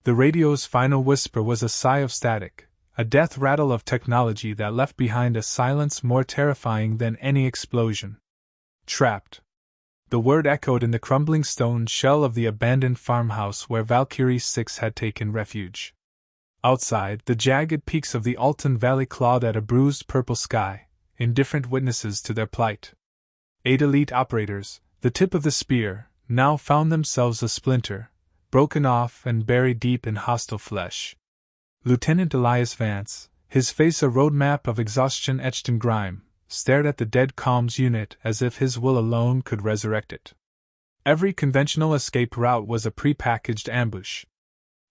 The radio's final whisper was a sigh of static, a death rattle of technology that left behind a silence more terrifying than any explosion. Trapped. The word echoed in the crumbling stone shell of the abandoned farmhouse where Valkyrie 6 had taken refuge. Outside, the jagged peaks of the Alton Valley clawed at a bruised purple sky, indifferent witnesses to their plight. 8 elite operators, the tip of the spear, now found themselves a splinter, broken off and buried deep in hostile flesh. Lieutenant Elias Vance, his face a roadmap of exhaustion etched in grime, stared at the dead comms unit as if his will alone could resurrect it. Every conventional escape route was a pre-packaged ambush.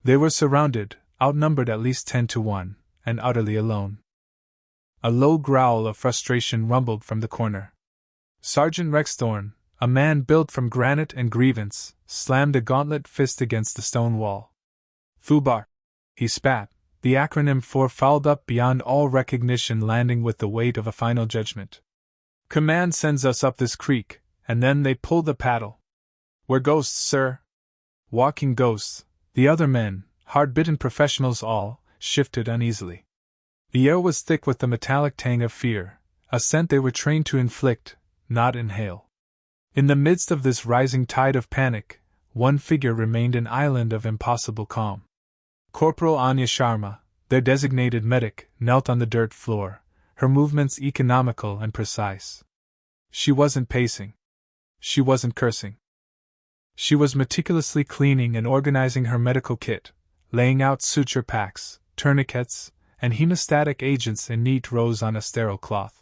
They were surrounded, outnumbered at least 10 to 1, and utterly alone. A low growl of frustration rumbled from the corner. Sergeant Rex Thorne, a man built from granite and grievance, slammed a gauntlet fist against the stone wall. FUBAR, he spat, the acronym for fouled up beyond all recognition, landing with the weight of a final judgment. Command sends us up this creek, and then they pull the paddle. We're ghosts, sir. Walking ghosts, the other men, hard-bitten professionals all, shifted uneasily. The air was thick with the metallic tang of fear, a scent they were trained to inflict, not inhale. In the midst of this rising tide of panic, one figure remained an island of impossible calm. Corporal Anya Sharma, their designated medic, knelt on the dirt floor, her movements economical and precise. She wasn't pacing. She wasn't cursing. She was meticulously cleaning and organizing her medical kit, laying out suture packs, tourniquets, and hemostatic agents in neat rows on a sterile cloth.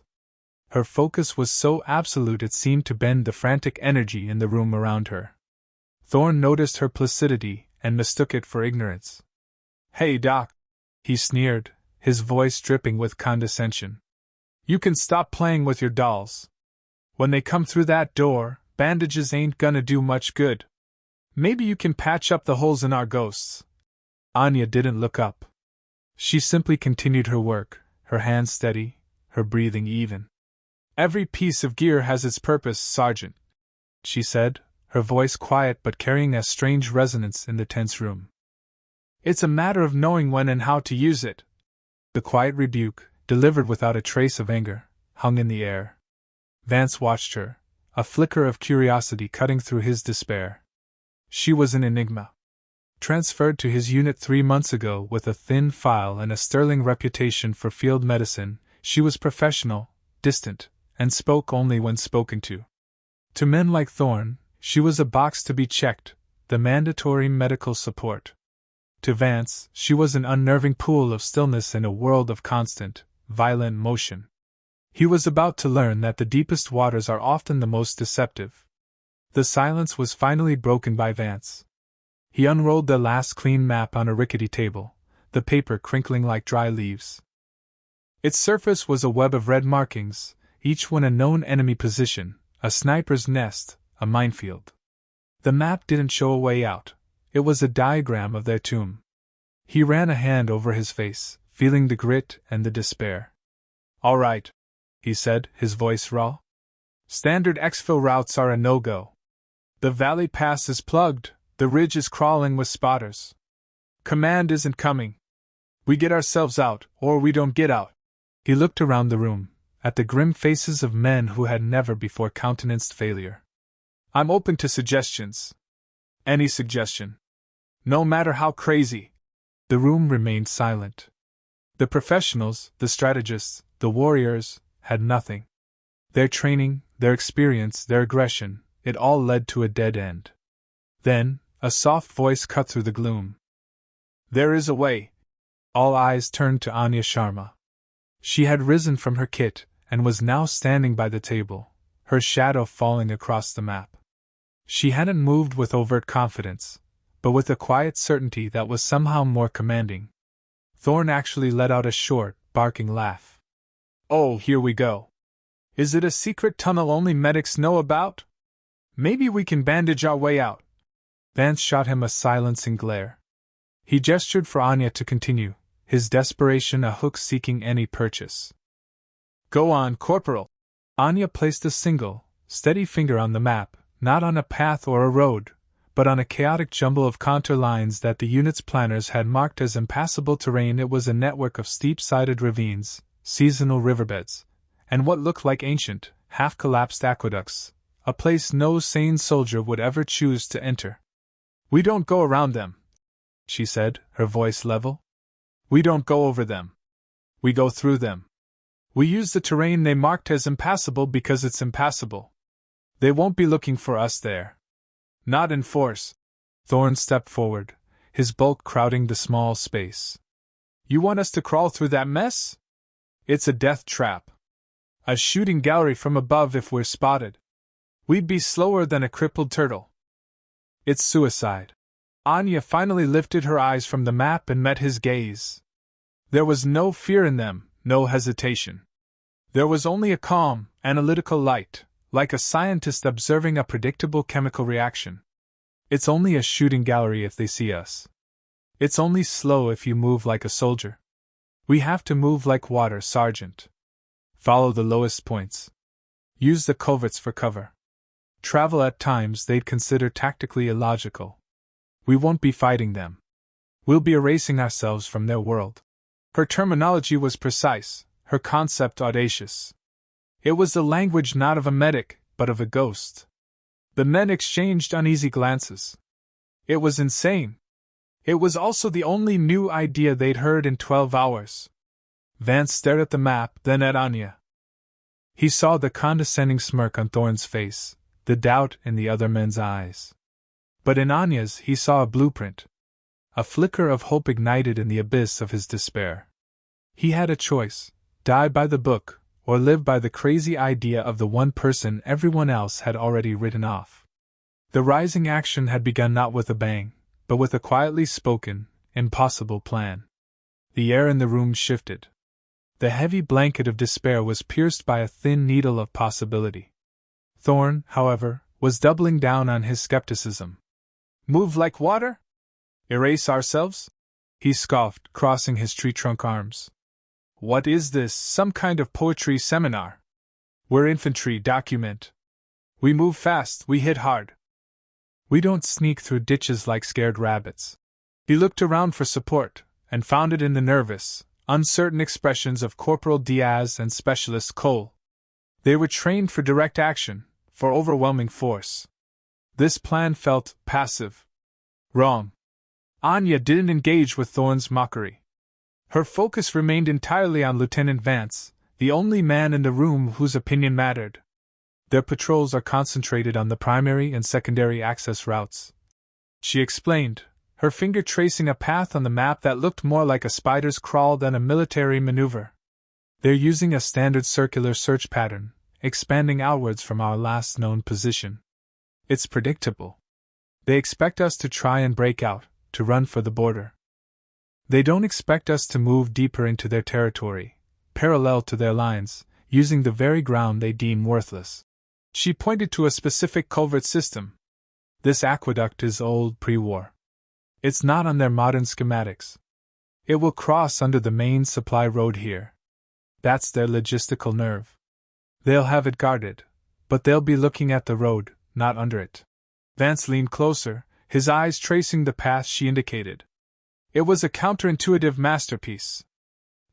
Her focus was so absolute it seemed to bend the frantic energy in the room around her. Thorne noticed her placidity and mistook it for ignorance. "Hey, Doc," he sneered, his voice dripping with condescension. "You can stop playing with your dolls. When they come through that door, bandages ain't gonna do much good. Maybe you can patch up the holes in our ghosts." Anya didn't look up. She simply continued her work, her hands steady, her breathing even. "Every piece of gear has its purpose, Sergeant," she said, her voice quiet but carrying a strange resonance in the tense room. "It's a matter of knowing when and how to use it." The quiet rebuke, delivered without a trace of anger, hung in the air. Vance watched her, a flicker of curiosity cutting through his despair. She was an enigma. Transferred to his unit 3 months ago with a thin file and a sterling reputation for field medicine, she was professional, distant, and spoke only when spoken to. To men like Thorne, she was a box to be checked, the mandatory medical support. To Vance, she was an unnerving pool of stillness in a world of constant, violent motion. He was about to learn that the deepest waters are often the most deceptive. The silence was finally broken by Vance. He unrolled the last clean map on a rickety table, the paper crinkling like dry leaves. Its surface was a web of red markings, each one a known enemy position, a sniper's nest, a minefield. The map didn't show a way out. It was a diagram of their tomb. He ran a hand over his face, feeling the grit and the despair. "All right," he said, his voice raw. "Standard exfil routes are a no-go. The valley pass is plugged, the ridge is crawling with spotters. Command isn't coming. We get ourselves out, or we don't get out." He looked around the room, at the grim faces of men who had never before countenanced failure. "I'm open to suggestions. Any suggestion. No matter how crazy." The room remained silent. The professionals, the strategists, the warriors, had nothing. Their training, their experience, their aggression, it all led to a dead end. Then, a soft voice cut through the gloom. "There is a way." All eyes turned to Anya Sharma. She had risen from her kit, and was now standing by the table, her shadow falling across the map. She hadn't moved with overt confidence, but with a quiet certainty that was somehow more commanding. Thorne actually let out a short, barking laugh. "Oh, here we go. Is it a secret tunnel only medics know about? Maybe we can bandage our way out." Vance shot him a silencing glare. He gestured for Anya to continue, his desperation a hook seeking any purchase. "Go on, Corporal." Anya placed a single, steady finger on the map, not on a path or a road, but on a chaotic jumble of contour lines that the unit's planners had marked as impassable terrain. It was a network of steep-sided ravines, seasonal riverbeds, and what looked like ancient, half-collapsed aqueducts, a place no sane soldier would ever choose to enter. "We don't go around them," she said, her voice level. "We don't go over them. We go through them. We use the terrain they marked as impassable because it's impassable. They won't be looking for us there. Not in force." Thorn stepped forward, his bulk crowding the small space. "You want us to crawl through that mess? It's a death trap. A shooting gallery from above if we're spotted. We'd be slower than a crippled turtle. It's suicide." Anya finally lifted her eyes from the map and met his gaze. There was no fear in them, no hesitation. There was only a calm, analytical light, like a scientist observing a predictable chemical reaction. "It's only a shooting gallery if they see us. It's only slow if you move like a soldier. We have to move like water, Sergeant. Follow the lowest points. Use the coverts for cover. Travel at times they'd consider tactically illogical. We won't be fighting them. We'll be erasing ourselves from their world." Her terminology was precise, her concept audacious. It was the language not of a medic, but of a ghost. The men exchanged uneasy glances. It was insane. It was also the only new idea they'd heard in 12 hours. Vance stared at the map, then at Anya. He saw the condescending smirk on Thorn's face, the doubt in the other men's eyes. But in Anya's he saw a blueprint. A flicker of hope ignited in the abyss of his despair. He had a choice: die by the book, or live by the crazy idea of the one person everyone else had already written off. The rising action had begun not with a bang, but with a quietly spoken, impossible plan. The air in the room shifted. The heavy blanket of despair was pierced by a thin needle of possibility. Thorn, however, was doubling down on his skepticism. "Move like water? Erase ourselves?" he scoffed, crossing his tree-trunk arms. "What is this, some kind of poetry seminar? We're infantry, document. We move fast, we hit hard. We don't sneak through ditches like scared rabbits." He looked around for support, and found it in the nervous, uncertain expressions of Corporal Diaz and Specialist Cole. They were trained for direct action, for overwhelming force. This plan felt passive. Wrong. Anya didn't engage with Thorn's mockery. Her focus remained entirely on Lieutenant Vance, the only man in the room whose opinion mattered. "Their patrols are concentrated on the primary and secondary access routes," she explained, her finger tracing a path on the map that looked more like a spider's crawl than a military maneuver. "They're using a standard circular search pattern, expanding outwards from our last known position. It's predictable. They expect us to try and break out, to run for the border. They don't expect us to move deeper into their territory, parallel to their lines, using the very ground they deem worthless." She pointed to a specific culvert system. "This aqueduct is old, pre-war. It's not on their modern schematics. It will cross under the main supply road here. That's their logistical nerve. They'll have it guarded, but they'll be looking at the road, not under it." Vance leaned closer, his eyes tracing the path she indicated. It was a counterintuitive masterpiece.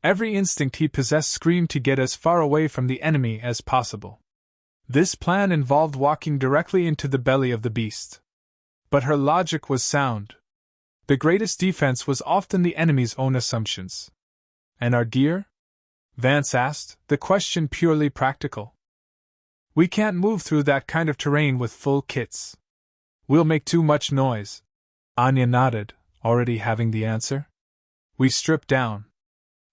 Every instinct he possessed screamed to get as far away from the enemy as possible. This plan involved walking directly into the belly of the beast. But her logic was sound. The greatest defense was often the enemy's own assumptions. "And our gear?" Vance asked, the question purely practical. "We can't move through that kind of terrain with full kits. We'll make too much noise." Anya nodded, already having the answer. "We strip down.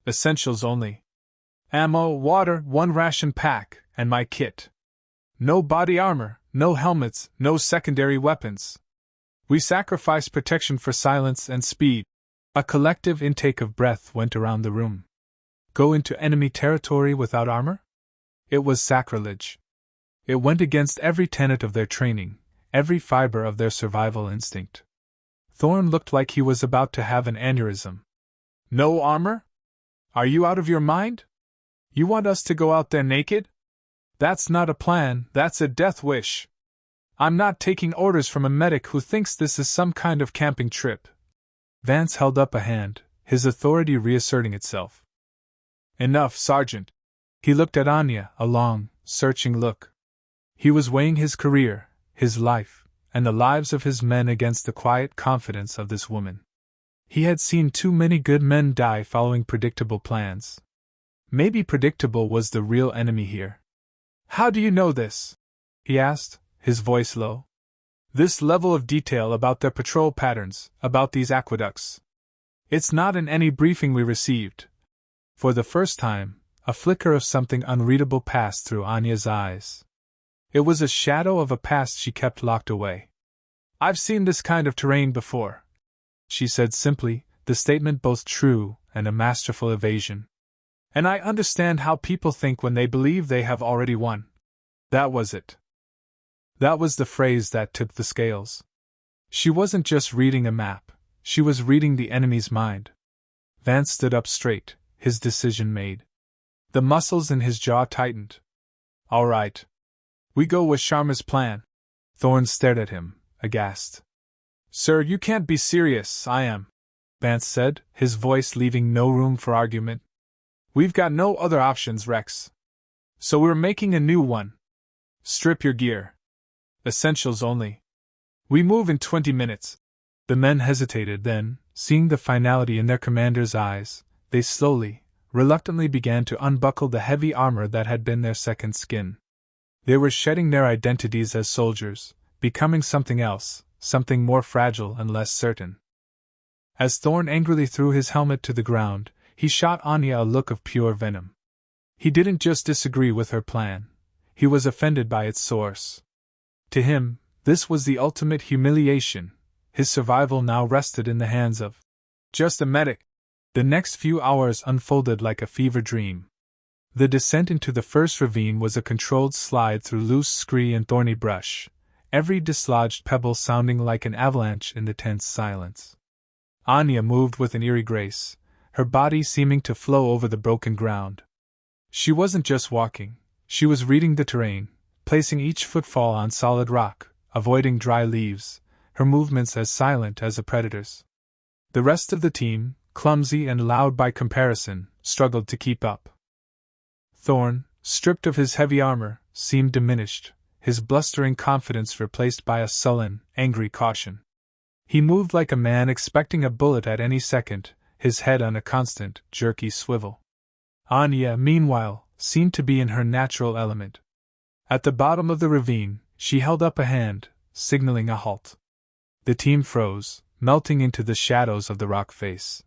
Essentials only. Ammo, water, 1 ration pack, and my kit. No body armor, no helmets, no secondary weapons. We sacrifice protection for silence and speed." A collective intake of breath went around the room. Go into enemy territory without armor? It was sacrilege. It went against every tenet of their training, every fiber of their survival instinct. Thorn looked like he was about to have an aneurysm. "No armor? Are you out of your mind? You want us to go out there naked? That's not a plan, that's a death wish." I'm not taking orders from a medic who thinks this is some kind of camping trip. Vance held up a hand, his authority reasserting itself. Enough, Sergeant. He looked at Anya, a long, searching look. He was weighing his career, his life, and the lives of his men against the quiet confidence of this woman. He had seen too many good men die following predictable plans. Maybe predictable was the real enemy here. How do you know this? He asked, his voice low. This level of detail about their patrol patterns, about these aqueducts. It's not in any briefing we received. For the first time, a flicker of something unreadable passed through Anya's eyes. It was a shadow of a past she kept locked away. I've seen this kind of terrain before, she said simply, the statement both true and a masterful evasion. And I understand how people think when they believe they have already won. That was it. That was the phrase that tipped the scales. She wasn't just reading a map, she was reading the enemy's mind. Vance stood up straight, his decision made. The muscles in his jaw tightened. All right. We go with Sharma's plan. Thorne stared at him, aghast. Sir, you can't be serious. I am, Vance said, his voice leaving no room for argument. We've got no other options, Rex. So we're making a new one. Strip your gear. Essentials only. We move in 20 minutes. The men hesitated, then, seeing the finality in their commander's eyes, they slowly, reluctantly began to unbuckle the heavy armor that had been their second skin. They were shedding their identities as soldiers, becoming something else, something more fragile and less certain. As Thorne angrily threw his helmet to the ground, he shot Anya a look of pure venom. He didn't just disagree with her plan, he was offended by its source. To him, this was the ultimate humiliation. His survival now rested in the hands of just a medic. The next few hours unfolded like a fever dream. The descent into the first ravine was a controlled slide through loose scree and thorny brush, every dislodged pebble sounding like an avalanche in the tense silence. Anya moved with an eerie grace, her body seeming to flow over the broken ground. She wasn't just walking, she was reading the terrain, placing each footfall on solid rock, avoiding dry leaves, her movements as silent as a predator's. The rest of the team, clumsy and loud by comparison, struggled to keep up. Thorne, stripped of his heavy armor, seemed diminished, his blustering confidence replaced by a sullen, angry caution. He moved like a man expecting a bullet at any second, his head on a constant, jerky swivel. Anya, meanwhile, seemed to be in her natural element. At the bottom of the ravine, she held up a hand, signaling a halt. The team froze, melting into the shadows of the rock face.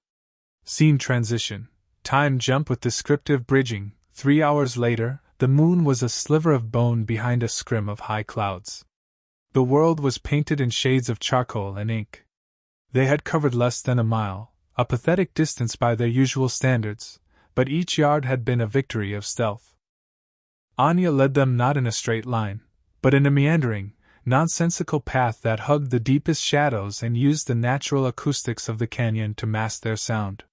Scene transition. Time jump with descriptive bridging. 3 hours later, the moon was a sliver of bone behind a scrim of high clouds. The world was painted in shades of charcoal and ink. They had covered less than a mile, a pathetic distance by their usual standards, but each yard had been a victory of stealth. Anya led them not in a straight line, but in a meandering, nonsensical path that hugged the deepest shadows and used the natural acoustics of the canyon to mask their sound.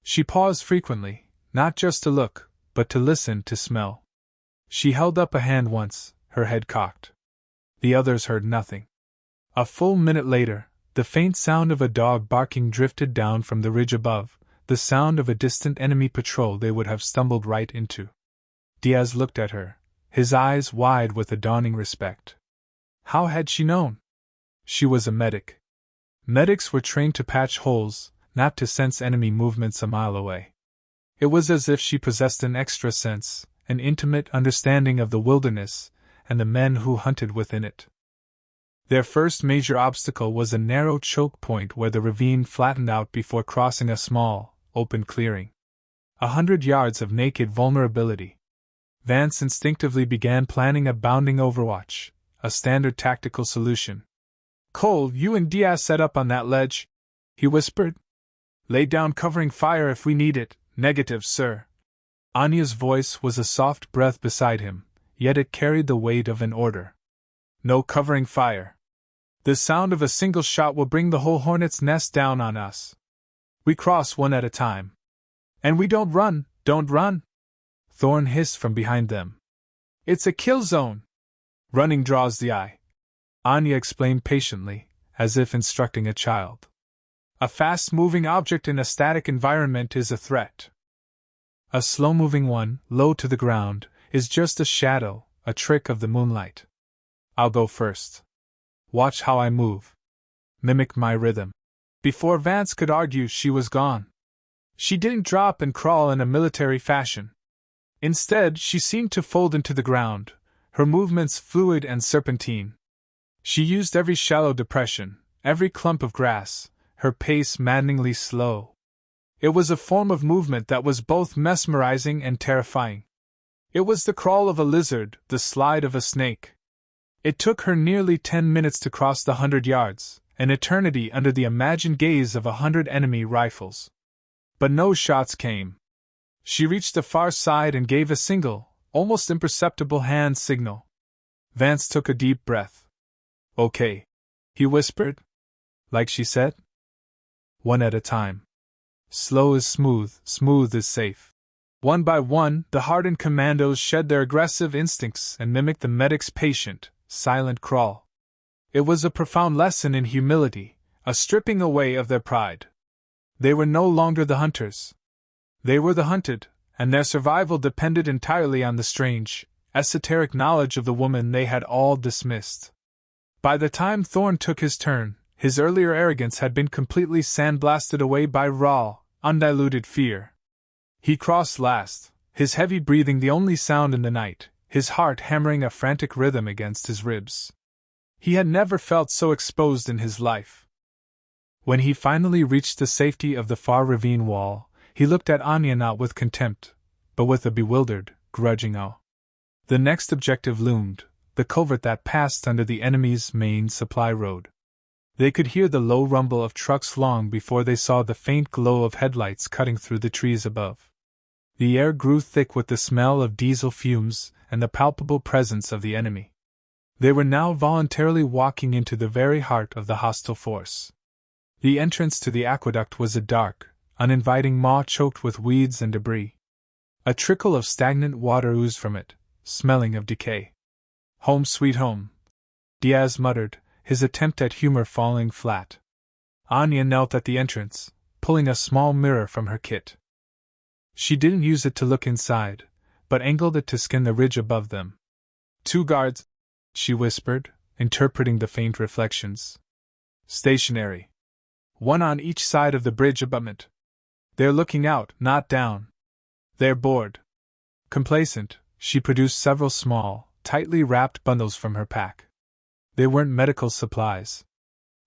She paused frequently, not just to look, but to listen, to smell. She held up a hand once, her head cocked. The others heard nothing. A full minute later, the faint sound of a dog barking drifted down from the ridge above, the sound of a distant enemy patrol they would have stumbled right into. Diaz looked at her, his eyes wide with a dawning respect. How had she known? She was a medic. Medics were trained to patch holes, not to sense enemy movements a mile away. It was as if she possessed an extra sense, an intimate understanding of the wilderness, and the men who hunted within it. Their first major obstacle was a narrow choke point where the ravine flattened out before crossing a small, open clearing. 100 yards of naked vulnerability. Vance instinctively began planning a bounding overwatch, a standard tactical solution. Cole, you and Diaz set up on that ledge, he whispered. Lay down covering fire if we need it. Negative, sir. Anya's voice was a soft breath beside him, yet it carried the weight of an order. No covering fire. The sound of a single shot will bring the whole hornet's nest down on us. We cross one at a time. And we don't run, don't run. Thorne hissed from behind them. It's a kill zone. Running draws the eye. Anya explained patiently, as if instructing a child. A fast-moving object in a static environment is a threat. A slow-moving one, low to the ground, is just a shadow, a trick of the moonlight. I'll go first. Watch how I move. Mimic my rhythm. Before Vance could argue, she was gone. She didn't drop and crawl in a military fashion. Instead, she seemed to fold into the ground, her movements fluid and serpentine. She used every shallow depression, every clump of grass, her pace maddeningly slow. It was a form of movement that was both mesmerizing and terrifying. It was the crawl of a lizard, the slide of a snake. It took her nearly 10 minutes to cross the 100 yards, an eternity under the imagined gaze of 100 enemy rifles. But no shots came. She reached the far side and gave a single, almost imperceptible hand signal. Vance took a deep breath. "Okay," he whispered. "Like she said? One at a time. Slow is smooth, smooth is safe." One by one, the hardened commandos shed their aggressive instincts and mimicked the medic's patient, silent crawl. It was a profound lesson in humility, a stripping away of their pride. They were no longer the hunters. They were the hunted, and their survival depended entirely on the strange, esoteric knowledge of the woman they had all dismissed. By the time Thorne took his turn, his earlier arrogance had been completely sandblasted away by raw, undiluted fear. He crossed last, his heavy breathing the only sound in the night, his heart hammering a frantic rhythm against his ribs. He had never felt so exposed in his life. When he finally reached the safety of the far ravine wall, he looked at Anya not with contempt, but with a bewildered, grudging awe. The next objective loomed, the covert that passed under the enemy's main supply road. They could hear the low rumble of trucks long before they saw the faint glow of headlights cutting through the trees above. The air grew thick with the smell of diesel fumes and the palpable presence of the enemy. They were now voluntarily walking into the very heart of the hostile force. The entrance to the aqueduct was a dark, uninviting maw choked with weeds and debris. A trickle of stagnant water oozed from it, smelling of decay. "Home sweet home," Diaz muttered, his attempt at humor falling flat. Anya knelt at the entrance, pulling a small mirror from her kit. She didn't use it to look inside, but angled it to scan the ridge above them. "2 guards," she whispered, interpreting the faint reflections. "Stationary. One on each side of the bridge abutment. They're looking out, not down. They're bored." Complacent, she produced several small, tightly wrapped bundles from her pack. They weren't medical supplies.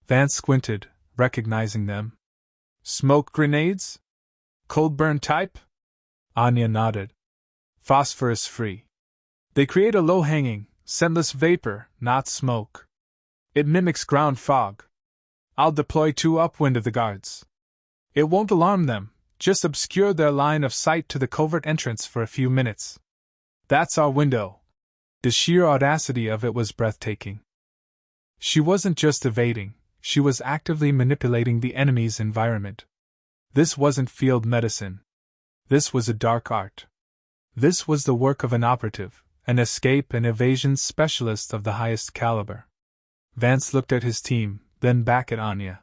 Vance squinted, recognizing them. "Smoke grenades? Cold burn type?" Anya nodded. "Phosphorus-free. They create a low-hanging, scentless vapor, not smoke. It mimics ground fog. I'll deploy 2 upwind of the guards. It won't alarm them, just obscure their line of sight to the covert entrance for a few minutes. That's our window." The sheer audacity of it was breathtaking. She wasn't just evading, she was actively manipulating the enemy's environment. This wasn't field medicine. This was a dark art. This was the work of an operative, an escape and evasion specialist of the highest caliber. Vance looked at his team, then back at Anya.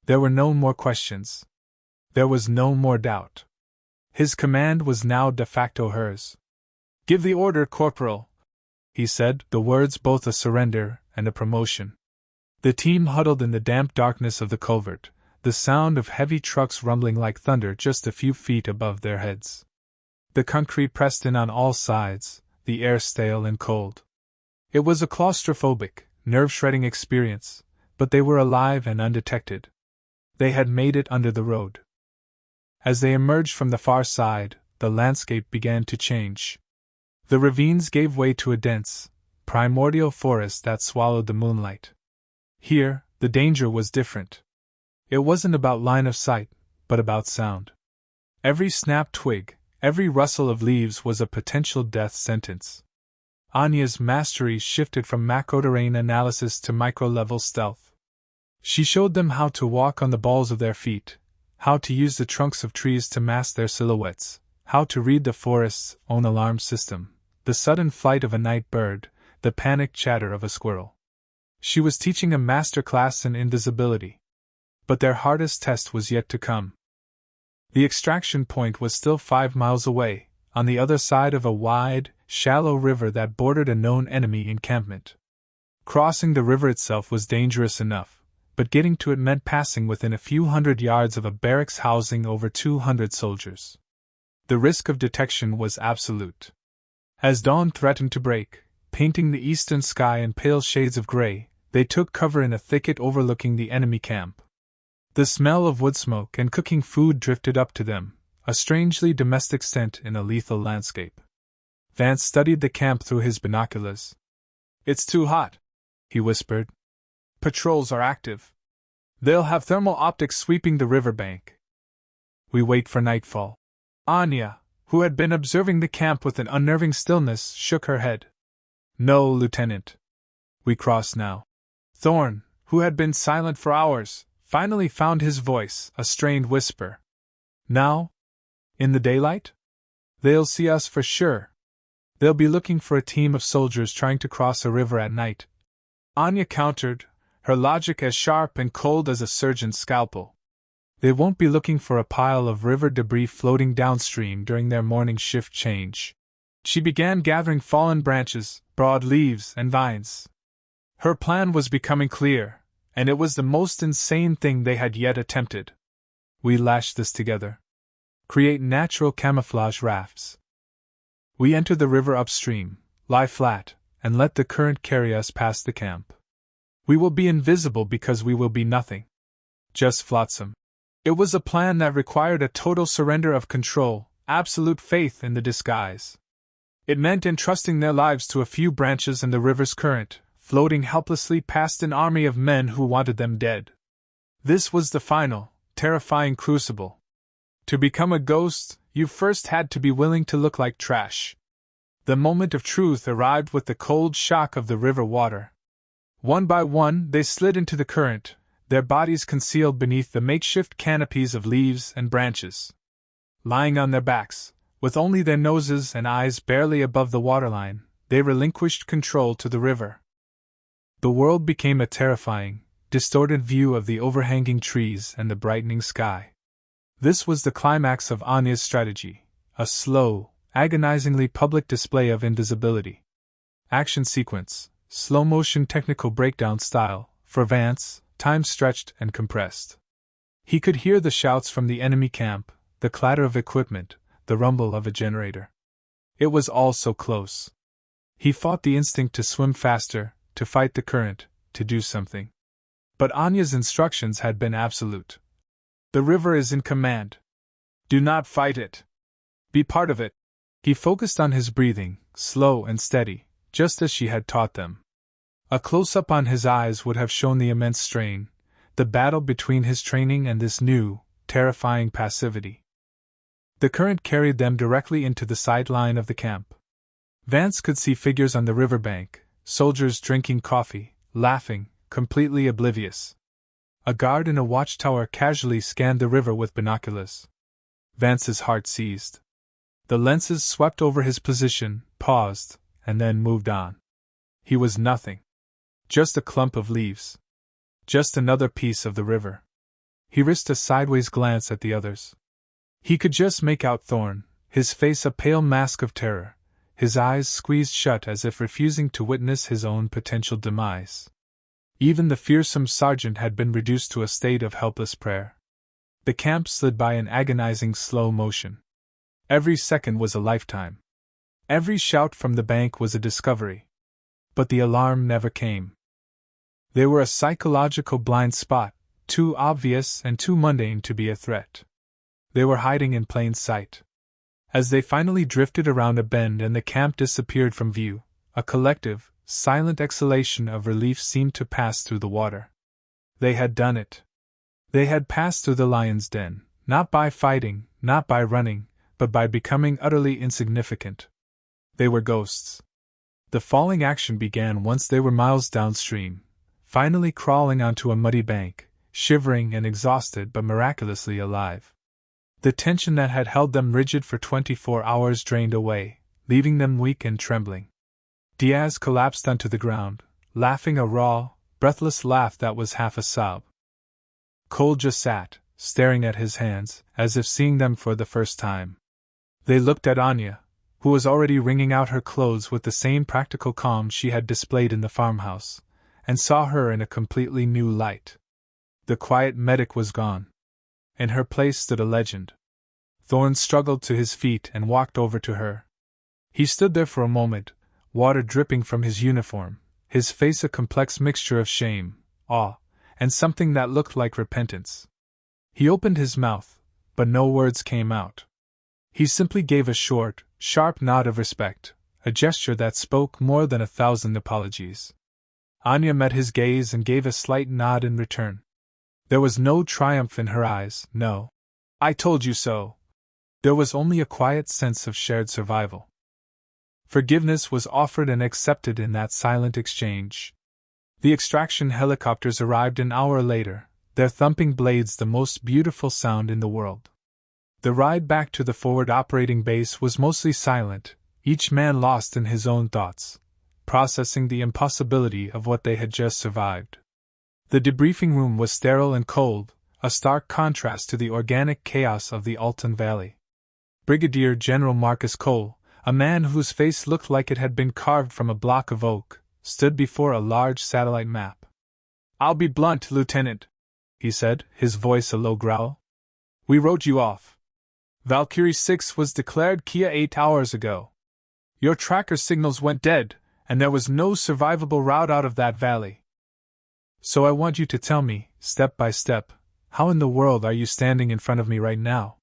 There were no more questions. There was no more doubt. His command was now de facto hers. "Give the order, Corporal," he said, the words both a surrender and a promotion. The team huddled in the damp darkness of the covert, the sound of heavy trucks rumbling like thunder just a few feet above their heads. The concrete pressed in on all sides, the air stale and cold. It was a claustrophobic, nerve-shredding experience, but they were alive and undetected. They had made it under the road. As they emerged from the far side, the landscape began to change. The ravines gave way to a dense, primordial forest that swallowed the moonlight. Here, the danger was different. It wasn't about line of sight, but about sound. Every snapped twig, every rustle of leaves was a potential death sentence. Anya's mastery shifted from macro-terrain analysis to micro-level stealth. She showed them how to walk on the balls of their feet, how to use the trunks of trees to mask their silhouettes, how to read the forest's own alarm system, the sudden flight of a night bird, the panicked chatter of a squirrel. She was teaching a master class in invisibility. But their hardest test was yet to come. The extraction point was still 5 miles away, on the other side of a wide, shallow river that bordered a known enemy encampment. Crossing the river itself was dangerous enough, but getting to it meant passing within a few hundred yards of a barracks housing over 200 soldiers. The risk of detection was absolute. As dawn threatened to break, painting the eastern sky in pale shades of gray, they took cover in a thicket overlooking the enemy camp. The smell of wood smoke and cooking food drifted up to them, a strangely domestic scent in a lethal landscape. Vance studied the camp through his binoculars. "It's too hot," he whispered. "Patrols are active. They'll have thermal optics sweeping the riverbank." We wait for nightfall. Anya, who had been observing the camp with an unnerving stillness, shook her head. "No, Lieutenant. We cross now." Thorne, who had been silent for hours, finally found his voice, a strained whisper. "Now? In the daylight? They'll see us for sure. They'll be looking for a team of soldiers trying to cross a river at night," Anya countered, her logic as sharp and cold as a surgeon's scalpel. "They won't be looking for a pile of river debris floating downstream during their morning shift change." She began gathering fallen branches, broad leaves, and vines. Her plan was becoming clear, and it was the most insane thing they had yet attempted. "We lash this together. Create natural camouflage rafts. We enter the river upstream, lie flat, and let the current carry us past the camp. We will be invisible because we will be nothing. Just flotsam." It was a plan that required a total surrender of control, absolute faith in the disguise. It meant entrusting their lives to a few branches and the river's current, floating helplessly past an army of men who wanted them dead. This was the final, terrifying crucible. To become a ghost, you first had to be willing to look like trash. The moment of truth arrived with the cold shock of the river water. One by one, they slid into the current, their bodies concealed beneath the makeshift canopies of leaves and branches. Lying on their backs, with only their noses and eyes barely above the waterline, they relinquished control to the river. The world became a terrifying, distorted view of the overhanging trees and the brightening sky. This was the climax of Anya's strategy, a slow, agonizingly public display of invisibility. Action sequence, slow-motion technical breakdown style, for Vance, time stretched and compressed. He could hear the shouts from the enemy camp, the clatter of equipment, the rumble of a generator. It was all so close. He fought the instinct to swim faster, to fight the current, to do something. But Anya's instructions had been absolute. "The river is in command. Do not fight it. Be part of it." He focused on his breathing, slow and steady, just as she had taught them. A close-up on his eyes would have shown the immense strain, the battle between his training and this new, terrifying passivity. The current carried them directly into the sideline of the camp. Vance could see figures on the riverbank, soldiers drinking coffee, laughing, completely oblivious. A guard in a watchtower casually scanned the river with binoculars. Vance's heart seized. The lenses swept over his position, paused, and then moved on. He was nothing. Just a clump of leaves. Just another piece of the river. He risked a sideways glance at the others. He could just make out Thorne, his face a pale mask of terror, his eyes squeezed shut as if refusing to witness his own potential demise. Even the fearsome sergeant had been reduced to a state of helpless prayer. The camp slid by in agonizing slow motion. Every second was a lifetime. Every shout from the bank was a discovery. But the alarm never came. They were a psychological blind spot, too obvious and too mundane to be a threat. They were hiding in plain sight. As they finally drifted around a bend and the camp disappeared from view, a collective, silent exhalation of relief seemed to pass through the water. They had done it. They had passed through the lion's den, not by fighting, not by running, but by becoming utterly insignificant. They were ghosts. The falling action began once they were miles downstream, finally crawling onto a muddy bank, shivering and exhausted but miraculously alive. The tension that had held them rigid for 24 hours drained away, leaving them weak and trembling. Diaz collapsed onto the ground, laughing a raw, breathless laugh that was half a sob. Cole just sat, staring at his hands, as if seeing them for the first time. They looked at Anya, who was already wringing out her clothes with the same practical calm she had displayed in the farmhouse, and saw her in a completely new light. The quiet medic was gone. In her place stood a legend. Thorne struggled to his feet and walked over to her. He stood there for a moment, water dripping from his uniform, his face a complex mixture of shame, awe, and something that looked like repentance. He opened his mouth, but no words came out. He simply gave a short, sharp nod of respect, a gesture that spoke more than 1,000 apologies. Anya met his gaze and gave a slight nod in return. There was no triumph in her eyes, no. "I told you so." There was only a quiet sense of shared survival. Forgiveness was offered and accepted in that silent exchange. The extraction helicopters arrived an hour later, their thumping blades the most beautiful sound in the world. The ride back to the forward operating base was mostly silent, each man lost in his own thoughts, processing the impossibility of what they had just survived. The debriefing room was sterile and cold, a stark contrast to the organic chaos of the Alton Valley. Brigadier General Marcus Cole, a man whose face looked like it had been carved from a block of oak, stood before a large satellite map. "I'll be blunt, Lieutenant," he said, his voice a low growl. "We wrote you off. Valkyrie 6 was declared Kia 8 hours ago. Your tracker signals went dead, and there was no survivable route out of that valley. So I want you to tell me, step by step, how in the world are you standing in front of me right now?"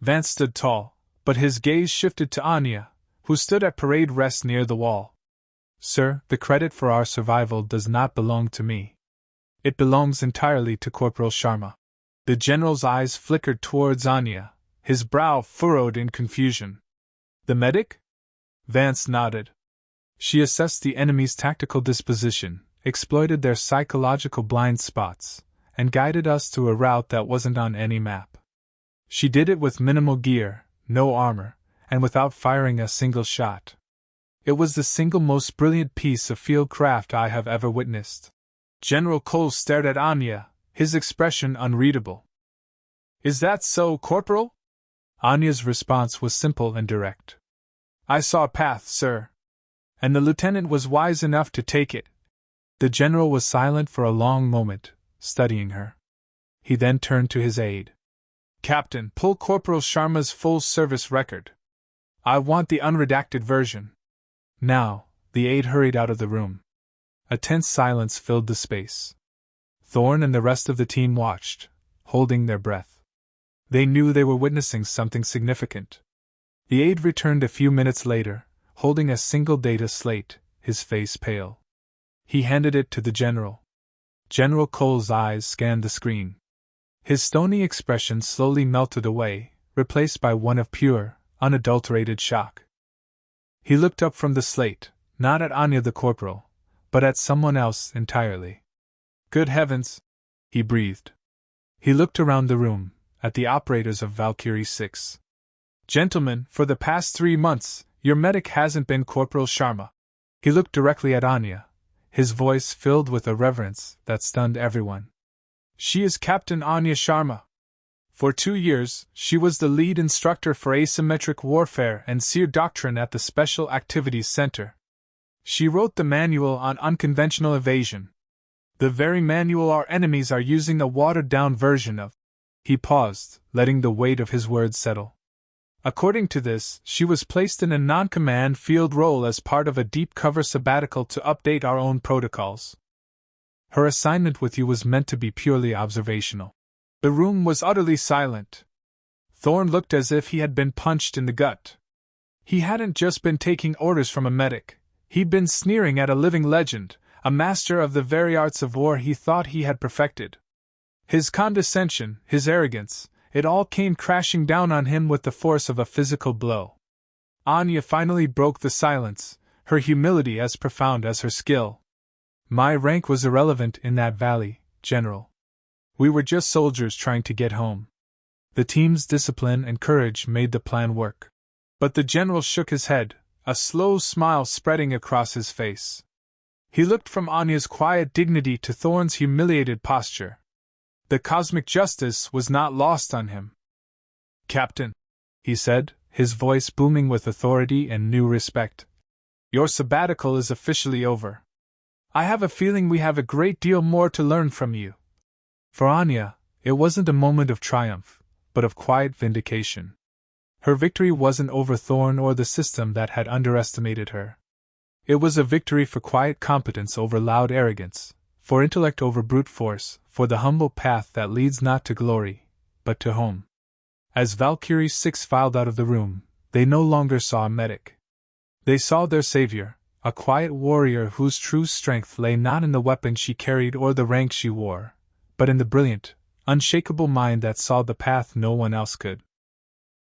Vance stood tall, but his gaze shifted to Anya, who stood at parade rest near the wall. "Sir, the credit for our survival does not belong to me. It belongs entirely to Corporal Sharma." The general's eyes flickered towards Anya, his brow furrowed in confusion. "The medic?" Vance nodded. "She assessed the enemy's tactical disposition, exploited their psychological blind spots, and guided us to a route that wasn't on any map. She did it with minimal gear, no armor, and without firing a single shot. It was the single most brilliant piece of field craft I have ever witnessed." General Cole stared at Anya, his expression unreadable. "Is that so, Corporal?" Anya's response was simple and direct. "I saw a path, sir. And the lieutenant was wise enough to take it." The general was silent for a long moment, studying her. He then turned to his aide. "Captain, pull Corporal Sharma's full service record. I want the unredacted version." Now, the aide hurried out of the room. A tense silence filled the space. Thorne and the rest of the team watched, holding their breath. They knew they were witnessing something significant. The aide returned a few minutes later, holding a single data slate, his face pale. He handed it to the general. General Cole's eyes scanned the screen. His stony expression slowly melted away, replaced by one of pure, unadulterated shock. He looked up from the slate, not at Anya the corporal, but at someone else entirely. "Good heavens!" he breathed. He looked around the room, at the operators of Valkyrie 6. "Gentlemen, for the past 3 months, your medic hasn't been Corporal Sharma." He looked directly at Anya, his voice filled with a reverence that stunned everyone. "She is Captain Anya Sharma. For 2 years, she was the lead instructor for asymmetric warfare and SEER doctrine at the Special Activities Center. She wrote the manual on unconventional evasion. The very manual our enemies are using, a watered-down version of." He paused, letting the weight of his words settle. "According to this, she was placed in a non-command field role as part of a deep-cover sabbatical to update our own protocols. Her assignment with you was meant to be purely observational." The room was utterly silent. Thorne looked as if he had been punched in the gut. He hadn't just been taking orders from a medic, he'd been sneering at a living legend, a master of the very arts of war he thought he had perfected. His condescension, his arrogance, it all came crashing down on him with the force of a physical blow. Anya finally broke the silence, her humility as profound as her skill. "My rank was irrelevant in that valley, General. We were just soldiers trying to get home. The team's discipline and courage made the plan work." But the general shook his head, a slow smile spreading across his face. He looked from Anya's quiet dignity to Thorn's humiliated posture. The cosmic justice was not lost on him. "Captain," he said, his voice booming with authority and new respect, "your sabbatical is officially over. I have a feeling we have a great deal more to learn from you." For Anya, it wasn't a moment of triumph, but of quiet vindication. Her victory wasn't over Thorn or the system that had underestimated her. It was a victory for quiet competence over loud arrogance, for intellect over brute force, for the humble path that leads not to glory, but to home. As Valkyrie 6 filed out of the room, they no longer saw a medic. They saw their savior, a quiet warrior whose true strength lay not in the weapon she carried or the rank she wore, but in the brilliant, unshakable mind that saw the path no one else could.